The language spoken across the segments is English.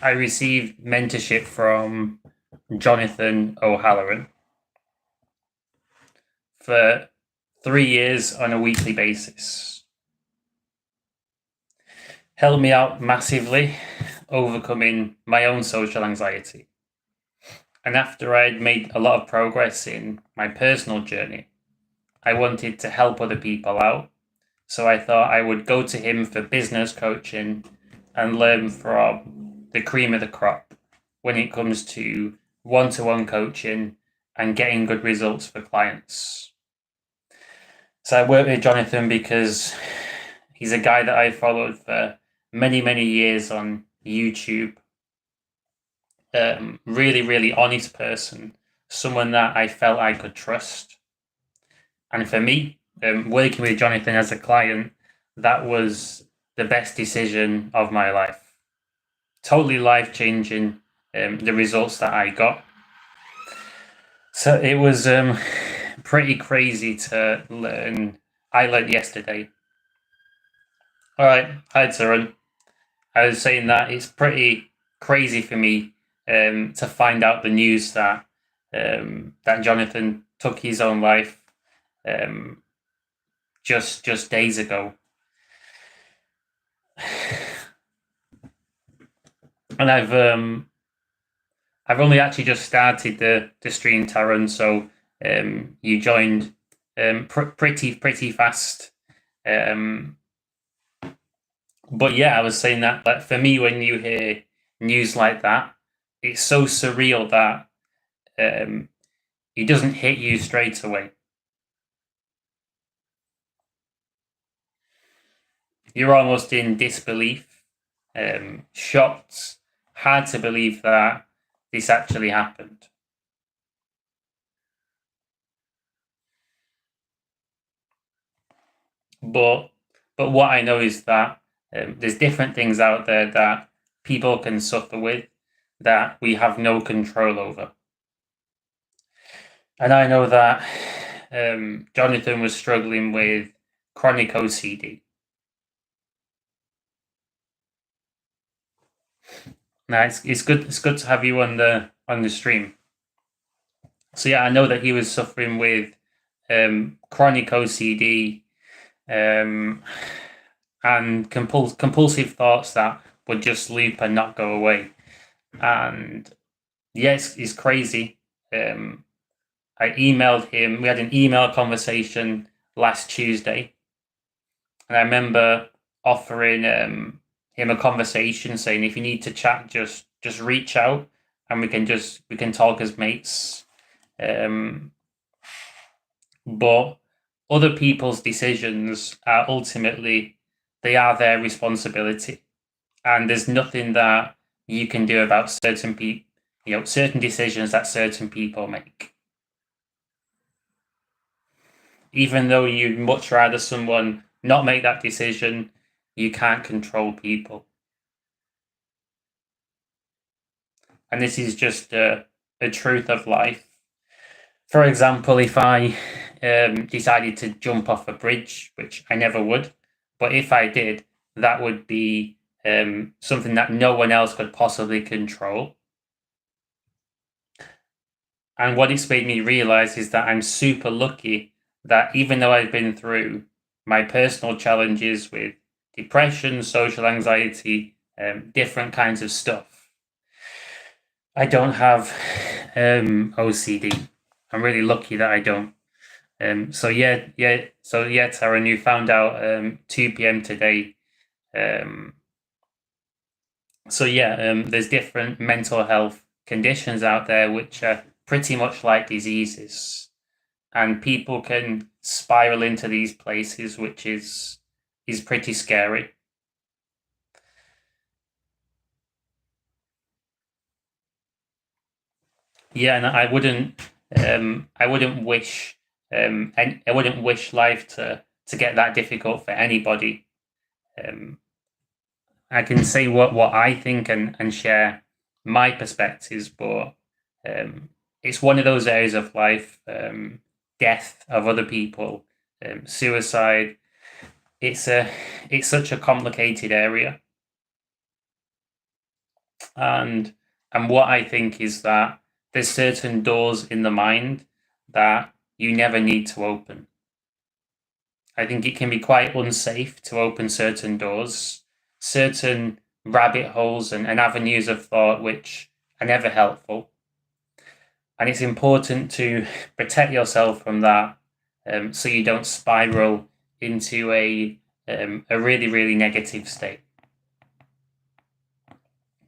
I received mentorship from Jonathan O'Halloran for 3 years on a weekly basis. Helped me out massively, overcoming my own social anxiety. And after I'd made a lot of progress in my personal journey, I wanted to help other people out. So I thought I would go to him for business coaching and learn from the cream of the crop when it comes to one-to-one coaching and getting good results for clients. So I worked with Jonathan because he's a guy that I followed for many, many years on YouTube. Really, really honest person, someone that I felt I could trust. And for me, working with Jonathan as a client, that was the best decision of my life. Totally life changing, the results that I got. So it was pretty crazy to learn. I learned yesterday. All right, hi Tarun. I was saying that it's pretty crazy for me to find out the news that that Jonathan took his own life um, just days ago, and I've only actually just started the stream, Taryn. So you joined pretty fast. Um, but yeah, I was saying that for me, when you hear news like that, it's so surreal that um, it doesn't hit you straight away. You're almost in disbelief, shocked, hard to believe that this actually happened. But but what I know is that there's different things out there that people can suffer with that we have no control over. And I know that Jonathan was struggling with chronic OCD. Now it's good to have you on the stream. So yeah, I know that he was suffering with chronic OCD, um, and compulsive thoughts that would just loop and not go away. And yes, it's crazy. I emailed him. We had an email conversation last Tuesday, and I remember offering him a conversation, saying if you need to chat, just reach out, and we can talk as mates. Um, but other people's decisions are ultimately they are their responsibility, and there's nothing that you can do about certain people, certain decisions that certain people make. Even though you'd much rather someone not make that decision, you can't control people. And this is just a truth of life. For example, if I decided to jump off a bridge, which I never would, but if I did, that would be something that no one else could possibly control. And what it's made me realize is that I'm super lucky that even though I've been through my personal challenges with depression, social anxiety, different kinds of stuff, I don't have OCD. I'm really lucky that I don't. So yeah, Taryn, you found out 2 p.m. today. Um, so yeah, there's different mental health conditions out there which are pretty much like diseases, and people can spiral into these places, which is pretty scary. Yeah, and I wouldn't wish and I wouldn't wish life to get that difficult for anybody. Um, I can say what I think and share my perspectives, but it's one of those areas of life, death of other people, suicide. It's a it's such a complicated area. And what I think is that there's certain doors in the mind that you never need to open. I think it can be quite unsafe to open certain doors, certain rabbit holes and avenues of thought which are never helpful. And it's important to protect yourself from that, so you don't spiral into a really, really negative state.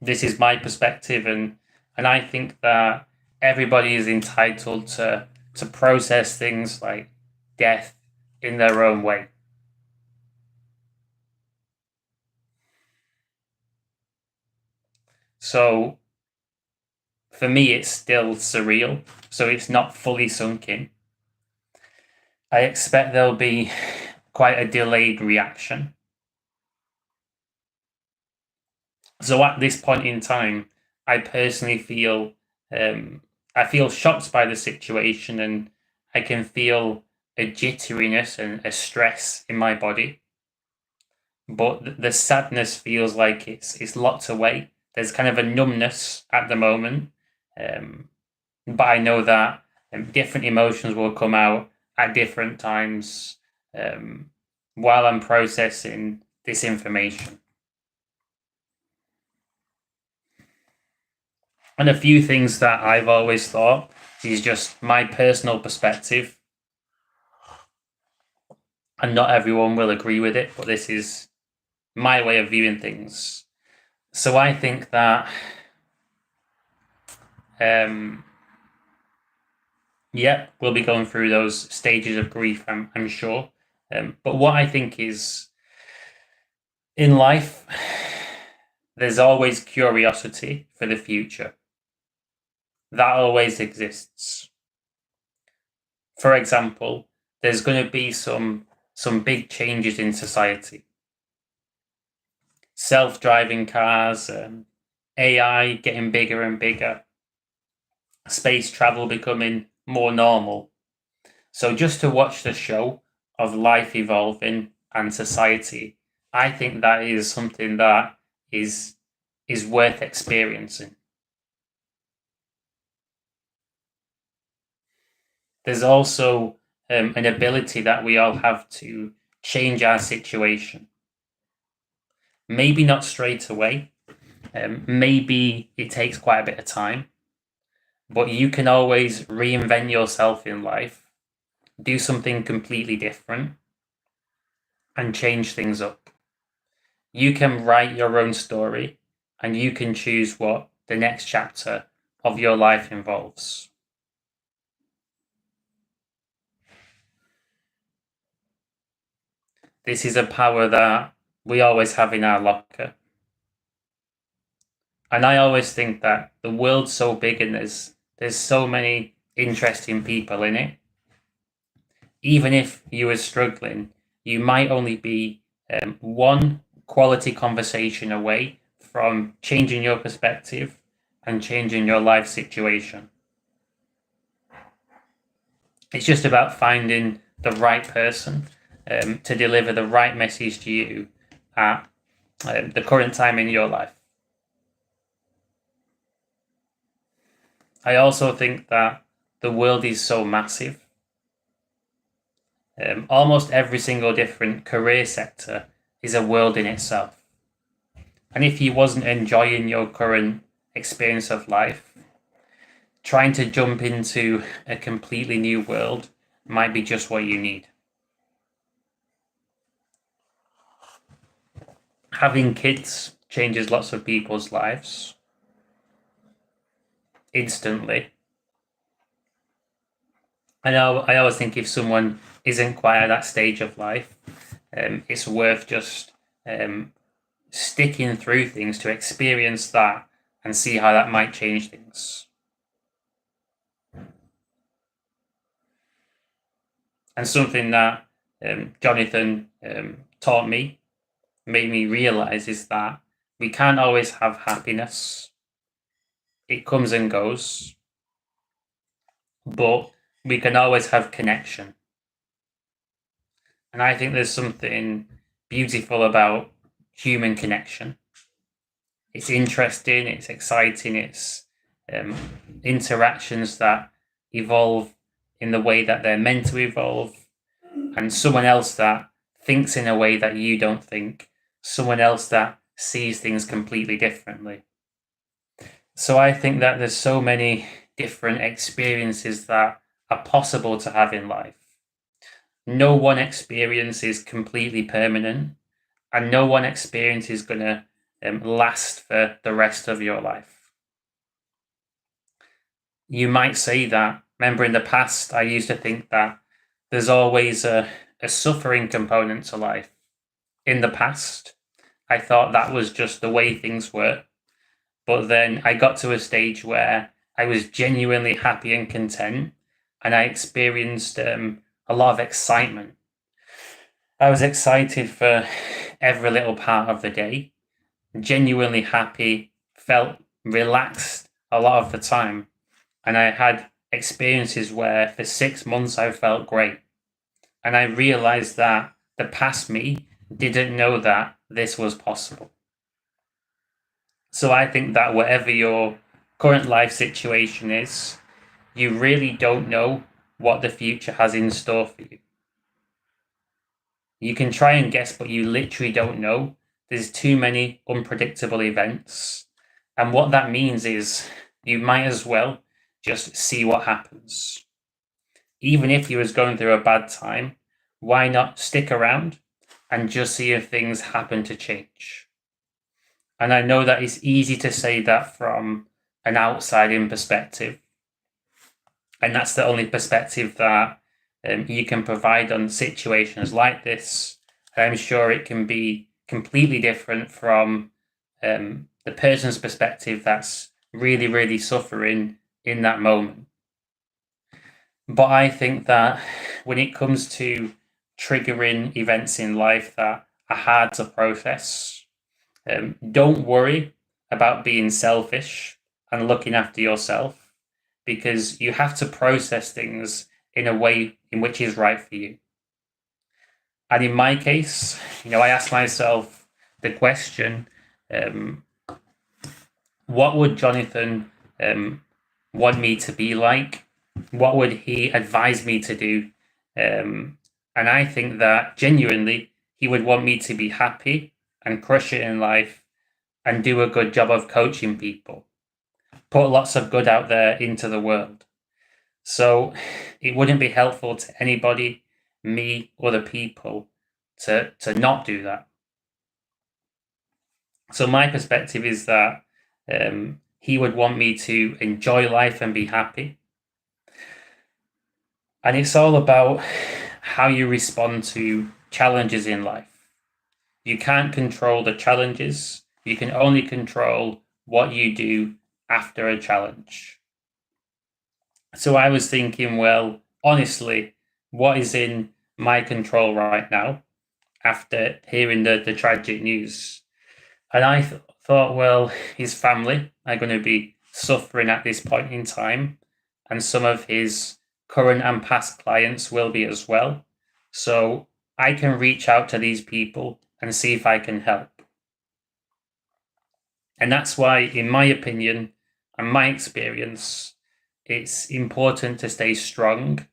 This is my perspective, and I think that everybody is entitled to process things like death in their own way. So for me, it's still surreal. So it's not fully sunk in. I expect there'll be quite a delayed reaction. So at this point in time, I personally feel I feel shocked by the situation, and I can feel a jitteriness and a stress in my body. But the sadness feels like it's locked away. There's kind of a numbness at the moment, um, but I know that different emotions will come out at different times, um, while I'm processing this information. And a few things that I've always thought is just my personal perspective, and not everyone will agree with it, but this is my way of viewing things. So I think that, um, yeah, we'll be going through those stages of grief, I'm sure. But what I think is in life, there's always curiosity for the future. That always exists. For example, there's going to be some big changes in society. Self-driving cars, AI getting bigger and bigger, space travel becoming more normal. So just to watch the show of life evolving and society, I think that is something that is worth experiencing. There's also an ability that we all have to change our situation. Maybe not straight away. Maybe it takes quite a bit of time, but you can always reinvent yourself in life, do something completely different, and change things up. You can write your own story, and you can choose what the next chapter of your life involves. This is a power that we always have in our locker. And I always think that the world's so big and there's so many interesting people in it. Even if you were struggling, you might only be one quality conversation away from changing your perspective and changing your life situation. It's just about finding the right person, to deliver the right message to you at the current time in your life. I also think that the world is so massive. Almost every single different career sector is a world in itself. And if you wasn't enjoying your current experience of life, trying to jump into a completely new world might be just what you need. Having kids changes lots of people's lives instantly. I always think if someone isn't quite at that stage of life, it's worth just um, sticking through things to experience that and see how that might change things. And something that Jonathan taught me, made me realize, is that we can't always have happiness. It comes and goes, but we can always have connection. And I think there's something beautiful about human connection. it's interesting, it's exciting, it's interactions that evolve in the way that they're meant to evolve, and someone else that thinks in a way that you don't think, someone else that sees things completely differently. So I think that there's so many different experiences that are possible to have in life. No one experience is completely permanent, and no one experience is going to last for the rest of your life. You might say that, remember in the past, I used to think that there's always a suffering component to life. In the past, I thought that was just the way things were. But then I got to a stage where I was genuinely happy and content, and I experienced a lot of excitement. I was excited for every little part of the day, genuinely happy, felt relaxed a lot of the time. And I had experiences where for 6 months I felt great. And I realized that the past me didn't know that this was possible. So I think that whatever your current life situation is, you really don't know what the future has in store for you. You can try and guess, but you literally don't know. There's too many unpredictable events. And what that means is you might as well just see what happens. Even if you was going through a bad time, why not stick around and just see if things happen to change? And I know that it's easy to say that from an outside-in perspective. And that's the only perspective that you can provide on situations like this. I'm sure it can be completely different from the person's perspective that's really, really suffering in that moment. But I think that when it comes to triggering events in life that are hard to process, don't worry about being selfish and looking after yourself, because you have to process things in a way in which is right for you. And in my case, I asked myself the question, what would Jonathan want me to be like? What would he advise me to do? And I think that genuinely, he would want me to be happy and crush it in life and do a good job of coaching people, put lots of good out there into the world. So it wouldn't be helpful to anybody, me, or the people, to not do that. So my perspective is that he would want me to enjoy life and be happy. And it's all about how you respond to challenges in life. You can't control the challenges. You can only control what you do after a challenge. So I was thinking, well, honestly, what is in my control right now after hearing the tragic news? And I thought, well, his family are going to be suffering at this point in time, and some of his current and past clients will be as well. So I can reach out to these people and see if I can help. And that's why, in my opinion and my experience, it's important to stay strong,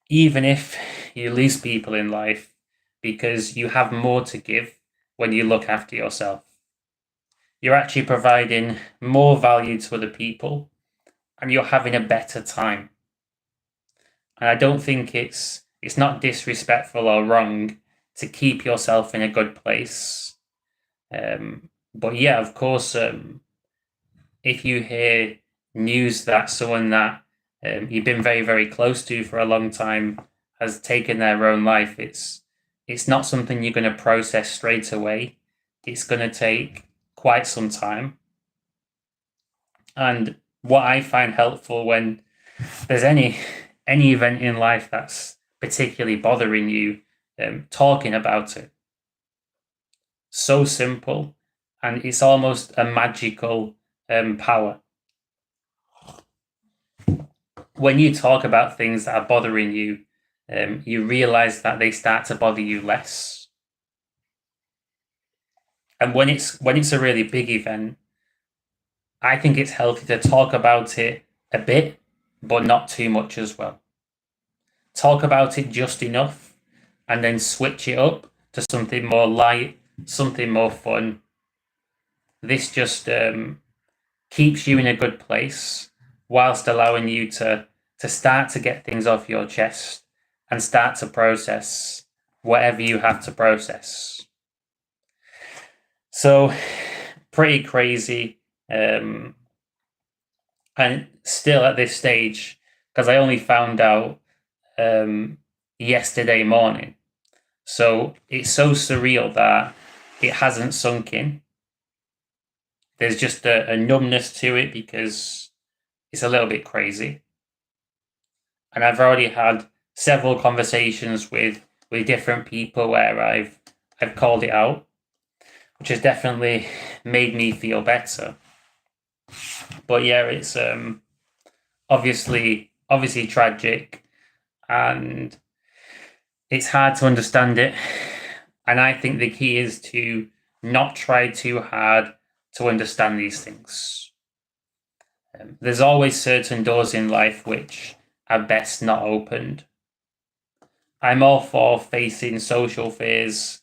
even if you lose people in life, because you have more to give when you look after yourself. You're actually providing more value to other people, and you're having a better time. And I don't think it's not disrespectful or wrong to keep yourself in a good place. But yeah, of course, if you hear news that someone that you've been very, very close to for a long time has taken their own life, it's not something you're going to process straight away. It's going to take quite some time. And what I find helpful when there's any event in life that's particularly bothering you, talking about it. So simple, and it's almost a magical power. When you talk about things that are bothering you, you realize that they start to bother you less. And when it's a really big event, I think it's healthy to talk about it a bit, but not too much as well. Talk about it just enough and then switch it up to something more light, something more fun. This just keeps you in a good place whilst allowing you to start to get things off your chest and start to process whatever you have to process. So, pretty crazy. And still at this stage, because I only found out yesterday morning. So it's so surreal that it hasn't sunk in. There's just a numbness to it because it's a little bit crazy. And I've already had several conversations with different people where I've called it out, which has definitely made me feel better. But yeah, it's obviously tragic, and it's hard to understand it. And I think the key is to not try too hard to understand these things. There's always certain doors in life which are best not opened. I'm all for facing social fears,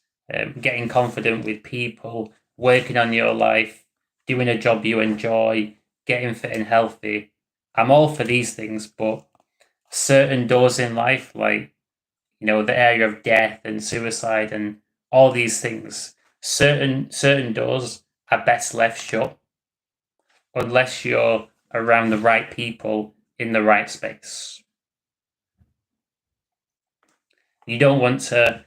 getting confident with people, working on your life, doing a job you enjoy, getting fit and healthy. I'm all for these things, but certain doors in life, like the area of death and suicide and all these things, certain doors are best left shut unless you're around the right people in the right space. You don't want to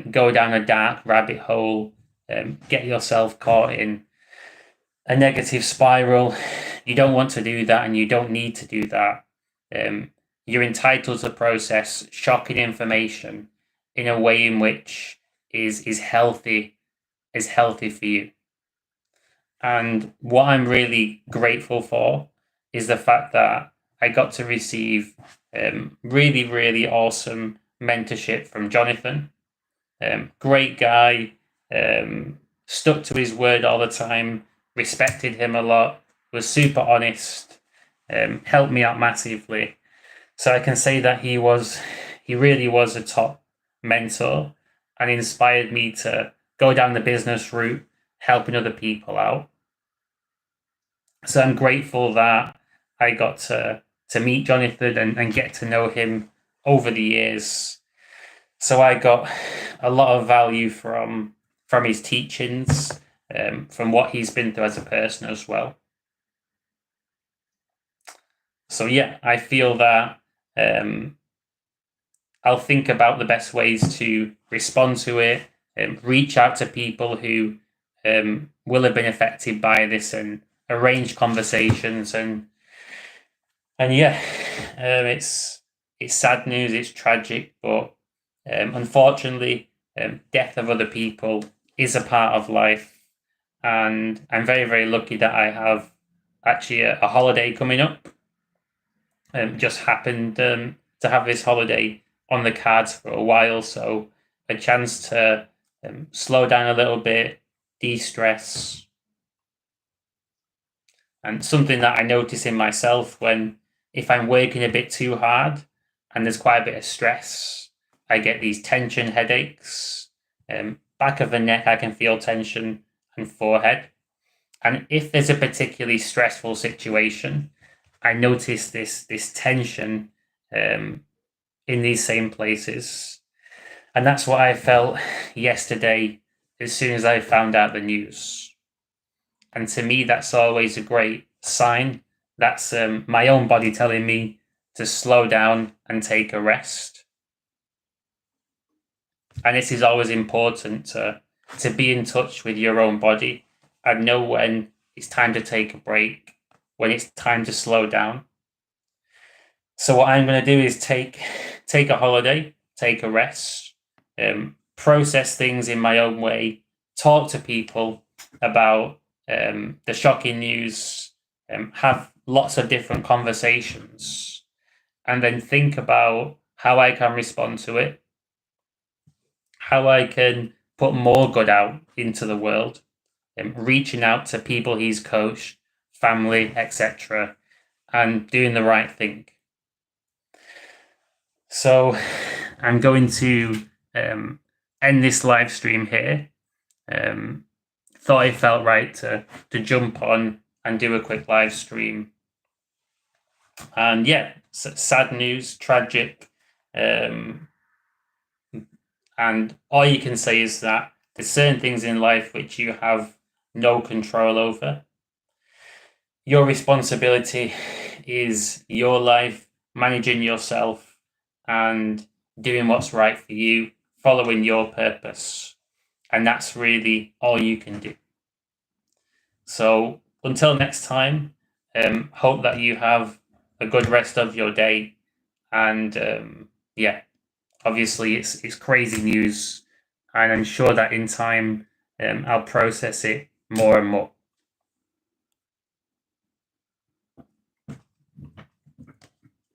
go down a dark rabbit hole, get yourself caught in a negative spiral. You don't want to do that, and you don't need to do that. You're entitled to process shocking information in a way in which is healthy for you. And what I'm really grateful for is the fact that I got to receive really, really awesome mentorship from Jonathan. Great guy, stuck to his word all the time, respected him a lot, was super honest, helped me out massively. So I can say that he really was a top mentor and inspired me to go down the business route, helping other people out. So I'm grateful that I got to meet Jonathan and get to know him over the years. So I got a lot of value from his teachings, from what he's been through as a person as well. So yeah, I feel that I'll think about the best ways to respond to it, reach out to people who will have been affected by this, and arrange conversations. And yeah, it's sad news. It's tragic, but unfortunately, death of other people is a part of life, and I'm very, very lucky that I have actually a holiday coming up. Just happened to have this holiday on the cards for a while, so a chance to slow down a little bit, de-stress, and something that I notice in myself when if I'm working a bit too hard and there's quite a bit of stress, I get these tension headaches. Back of the neck, I can feel tension, and forehead. And if there's a particularly stressful situation, I notice this tension in these same places. And that's what I felt yesterday as soon as I found out the news. And to me, that's always a great sign. That's my own body telling me to slow down and take a rest. And it is always important to be in touch with your own body and know when it's time to take a break, when it's time to slow down. So what I'm going to do is take a holiday, take a rest, process things in my own way, talk to people about the shocking news, have lots of different conversations, and then think about how I can respond to it, how I can put more good out into the world, reaching out to people he's coached family, etc., and doing the right thing. So I'm going to end this live stream here. Thought it felt right to jump on and do a quick live stream. And yeah, sad news, tragic. And all you can say is that there's certain things in life which you have no control over. Your responsibility is your life, managing yourself and doing what's right for you, following your purpose. And that's really all you can do. So until next time, hope that you have a good rest of your day. And yeah, obviously it's crazy news, and I'm sure that in time I'll process it more and more.